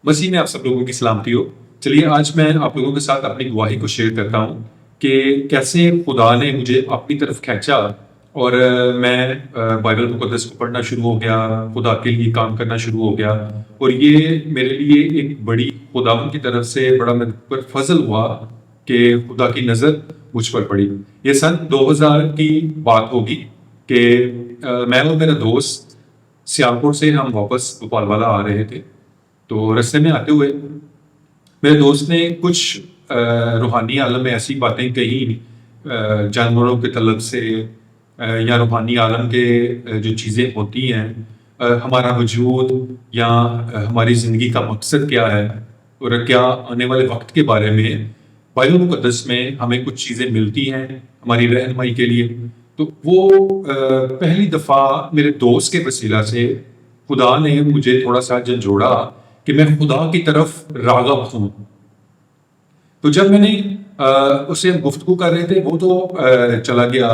وسیم میں آپ سب لوگوں کی سلامتی ہو۔ چلیے آج میں آپ لوگوں کے ساتھ اپنی گواہی کو شیئر کرتا ہوں کہ کیسے خدا نے مجھے اپنی طرف کھینچا اور میں بائبل مقدس کو پڑھنا شروع ہو گیا، خدا کے لیے کام کرنا شروع ہو گیا، اور یہ میرے لیے ایک بڑی خدا کی طرف سے بڑا میرے پر فضل ہوا کہ خدا کی نظر مجھ پر پڑی۔ یہ سن 2000 کی بات ہوگی کہ میں اور میرا دوست سیالکوٹ سے ہم واپس بھوپال والا آ رہے تھے، تو رستے میں آتے ہوئے میرے دوست نے کچھ روحانی عالم میں ایسی باتیں کہیں جانوروں کے طلب سے یا روحانی عالم کے جو چیزیں ہوتی ہیں، ہمارا وجود یا ہماری زندگی کا مقصد کیا ہے اور کیا آنے والے وقت کے بارے میں بائبل مقدس میں ہمیں کچھ چیزیں ملتی ہیں ہماری رہنمائی کے لیے۔ تو وہ پہلی دفعہ میرے دوست کے وسیلہ سے خدا نے مجھے تھوڑا سا جھنجھوڑا کہ میں خدا کی طرف راغب ہوں۔ تو جب میں نے اسے گفتگو کر رہے تھے، وہ تو چلا گیا،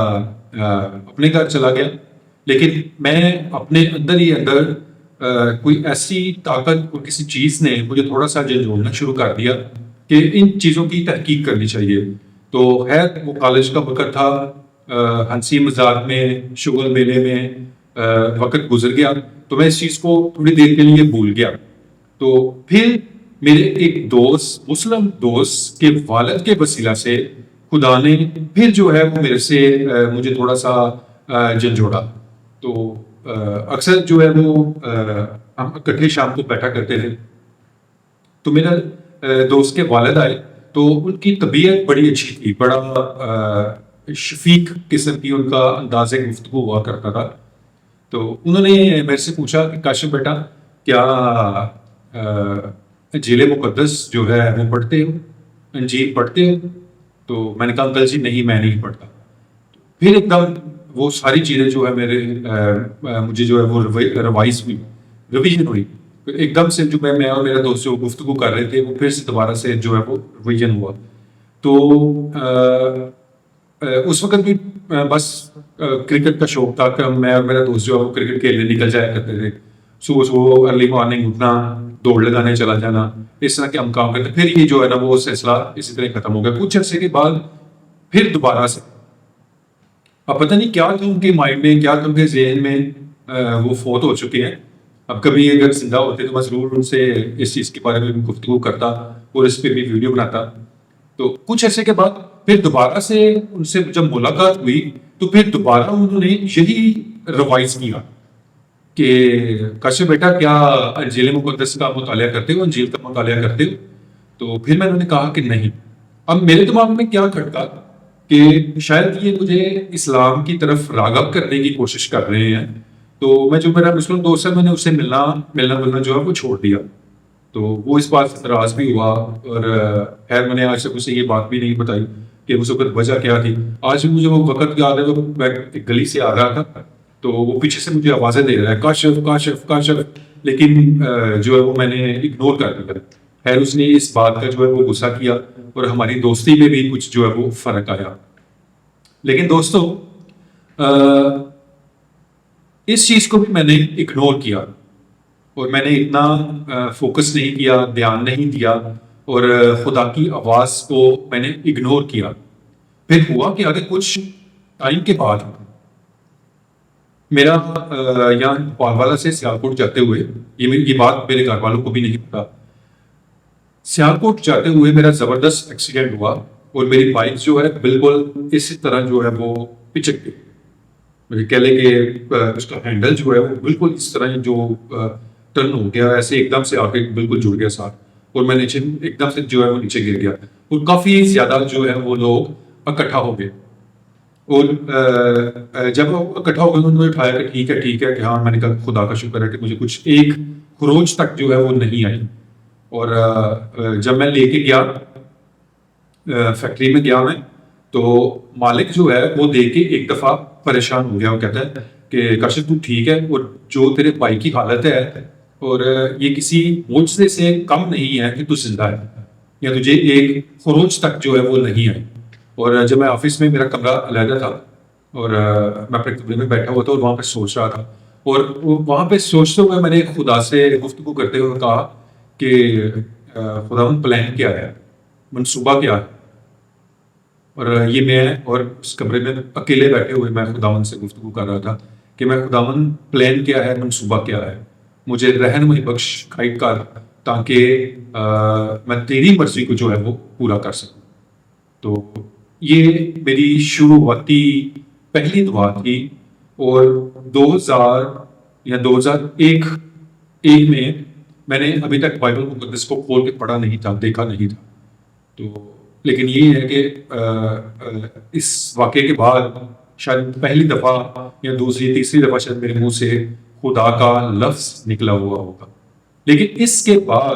اپنے گھر چلا گیا، لیکن میں اپنے اندر ہی اندر کوئی ایسی طاقت اور کسی چیز نے مجھے تھوڑا سا جھنجھوڑنا شروع کر دیا کہ ان چیزوں کی تحقیق کرنی چاہیے۔ تو خیر وہ کالج کا وقت تھا، ہنسی مذاق میں، شغل میلے میں وقت گزر گیا، تو میں اس چیز کو تھوڑی دیر کے لیے بھول گیا۔ تو پھر میرے ایک دوست، مسلم دوست کے والد کے وسیلہ سے خدا نے پھر جو ہے وہ میرے سے مجھے تھوڑا سا جھنجھوڑا۔ تو اکثر جو ہے وہ ہم اکٹھے شام کو بیٹھا کرتے تھے، تو میرا دوست کے والد آئے، تو ان کی طبیعت بڑی اچھی تھی، بڑا شفیق قسم کی ان کا انداز گفتگو ہوا کرتا تھا۔ تو انہوں نے میرے سے پوچھا کہ کاشف بیٹا کیا انجیل مقدس جو ہے وہ پڑھتے ہو، انجیل پڑھتے ہو؟ تو میں نے کہا انکل جی نہیں، میں نہیں پڑھتا۔ پھر ایک دم وہ ساری چیزیں جو ہے مجھے جو ہے وہ ریوائز ہوئی، ریویژن ہوئی۔ ایک دم سے جو میں اور میرا دوست جو گفتگو کر رہے تھے، وہ پھر سے دوبارہ سے جو ہے وہ ریویژن ہوا۔ تو اس وقت بھی بس کرکٹ کا شوق تھا کہ میں اور میرا دوست جو ہے وہ کرکٹ کھیلنے نکل جایا کرتے تھے، صبح صبح ارلی مارننگ اٹھنا، دوڑ لگانے چلا جانا، اس طرح کے ہم کام کرتے۔ پھر یہ جو ہے نا وہ سلسلہ اسی طرح ختم ہو گیا۔ کچھ عرصے کے بعد پھر دوبارہ سے اب پتہ نہیں کیا تھا ان کے مائنڈ میں، کیا تھا ان کے ذہن میں، وہ فوت ہو چکے ہیں۔ اب کبھی اگر زندہ ہوتے تو میں ضرور ان سے اس چیز کے بارے میں گفتگو کرتا اور اس پہ بھی ویڈیو بناتا۔ تو کچھ عرصے کے بعد پھر دوبارہ سے ان سے جب ملاقات ہوئی، تو پھر دوبارہ انہوں نے یہی ریوائز کیا کہ کاشف بیٹا کیا انجیل مقدس کا مطالعہ کرتے ہو، انجیل کا مطالعہ کرتے ہو؟ تو پھر میں نے کہا کہ نہیں۔ اب میرے دماغ میں کیا کھٹکا کہ شاید یہ مجھے اسلام کی طرف راغب کرنے کی کوشش کر رہے ہیں۔ تو میں جو میرا مسلم دوست ہے، میں نے اسے ملنا جو ہے وہ چھوڑ دیا۔ تو وہ اس بات سے ناراض بھی ہوا، اور خیر میں نے آج تک اسے یہ بات بھی نہیں بتائی کہ اس وقت وجہ کیا تھی۔ آج بھی مجھے وہ وقت یاد ہے، وہ میں ایک گلی سے آ رہا تھا، تو وہ پیچھے سے مجھے آوازیں دے رہا ہے کاشف کاشف کاشف، لیکن جو ہے وہ میں نے اگنور کر دیا۔ خیر اس نے اس بات کا جو ہے وہ غصہ کیا، اور ہماری دوستی میں بھی کچھ جو ہے وہ فرق آیا۔ لیکن دوستو اس چیز کو بھی میں نے اگنور کیا، اور میں نے اتنا فوکس نہیں کیا، دھیان نہیں دیا، اور خدا کی آواز کو میں نے اگنور کیا۔ پھر ہوا کہ آگے کچھ ٹائم کے بعد میرا یہاں پالوالا سے سیالکوٹ جاتے ہوئے، یہ بات میرے گھر والوں کو بھی نہیں پتا، سیالکوٹ جاتے ہوئے میرا زبردست ایکسیڈنٹ ہوا، اور میری بائک جو ہے بالکل اسی طرح جو ہے وہ پچک گئی۔ مجھے کہہ لیں کہ اس کا ہینڈل جو ہے وہ بالکل اس طرح جو ٹرن ہو گیا، ایسے ایک دم سے آ کے بالکل جڑ گیا ساتھ، اور میں نیچے ایک دم سے جو ہے وہ نیچے گر گیا، اور کافی زیادہ جو ہے وہ لوگ اکٹھا ہو گئے۔ اور جب وہ اکٹھا ہو گئے انہوں نے اٹھایا کہ ٹھیک ہے کہ ہاں، میں نے کہا خدا کا شکر ہے کہ مجھے کچھ ایک خروج تک جو ہے وہ نہیں آئی۔ اور جب میں لے کے گیا فیکٹری میں گیا میں، تو مالک جو ہے وہ دیکھ کے ایک دفعہ پریشان ہو گیا۔ وہ کہتا ہے کہ کاشف تو ٹھیک ہے، اور جو تیرے بھائی کی حالت ہے، اور یہ کسی معجزے سے کم نہیں ہے کہ تو زندہ ہے، یا تجھے ایک خروج تک جو ہے وہ نہیں آئی۔ اور جب میں آفس میں، میرا کمرہ علیحدہ تھا، اور میں اپنے کمرے میں بیٹھا ہوا تھا اور وہاں پہ سوچ رہا تھا، اور وہاں پہ سوچتے ہوئے میں نے خدا سے گفتگو کرتے ہوئے کہا کہ خداوند پلان کیا ہے، منصوبہ کیا ہے. اور یہ میں اور اس کمرے میں اکیلے بیٹھے ہوئے میں خداوند سے گفتگو کر رہا تھا کہ میں خداوند پلان کیا ہے، منصوبہ کیا ہے، مجھے رہنمائی بخش، گائیڈ کر، تاکہ میں تیری مرضی کو جو ہے وہ پورا کر سکوں. تو یہ میری شروعاتی پہلی دعا تھی. اور 2001 میں نے ابھی تک بائبل مقدس کو کھول کے پڑھا نہیں تھا، دیکھا نہیں تھا. تو لیکن یہ ہے کہ اس واقعے کے بعد شاید پہلی دفعہ یا دوسری تیسری دفعہ شاید میرے منہ سے خدا کا لفظ نکلا ہوا ہوگا. لیکن اس کے بعد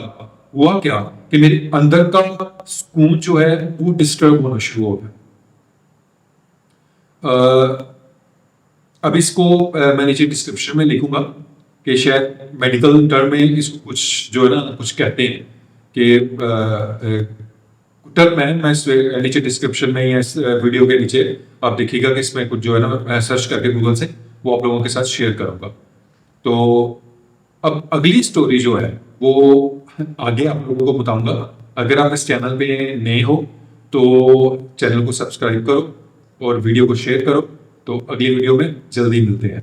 ہوا کیا کہ میرے اندر کا سکون جو ہے وہ ڈسٹرب ہونا شروع ہو گیا. اب اس کو میں نیچے ڈسکرپشن میں لکھوں گا کہ شاید میڈیکل ٹرم میں اس کو کچھ جو ہے نا کچھ کہتے ہیں کہ ٹرم ہے. میں اس نیچے ڈسکرپشن میں یا اس ویڈیو کے نیچے آپ دیکھیے گا کہ اس میں کچھ جو ہے نا میں سرچ کر کے گوگل سے وہ آپ لوگوں کے ساتھ شیئر کروں گا. تو اب اگلی سٹوری جو ہے وہ آگے آپ لوگوں کو بتاؤں گا. اگر آپ اس چینل پہ نئے ہو تو چینل کو سبسکرائب کرو اور ویڈیو کو شیئر کرو. تو اگلی ویڈیو میں جلدی ملتے ہیں.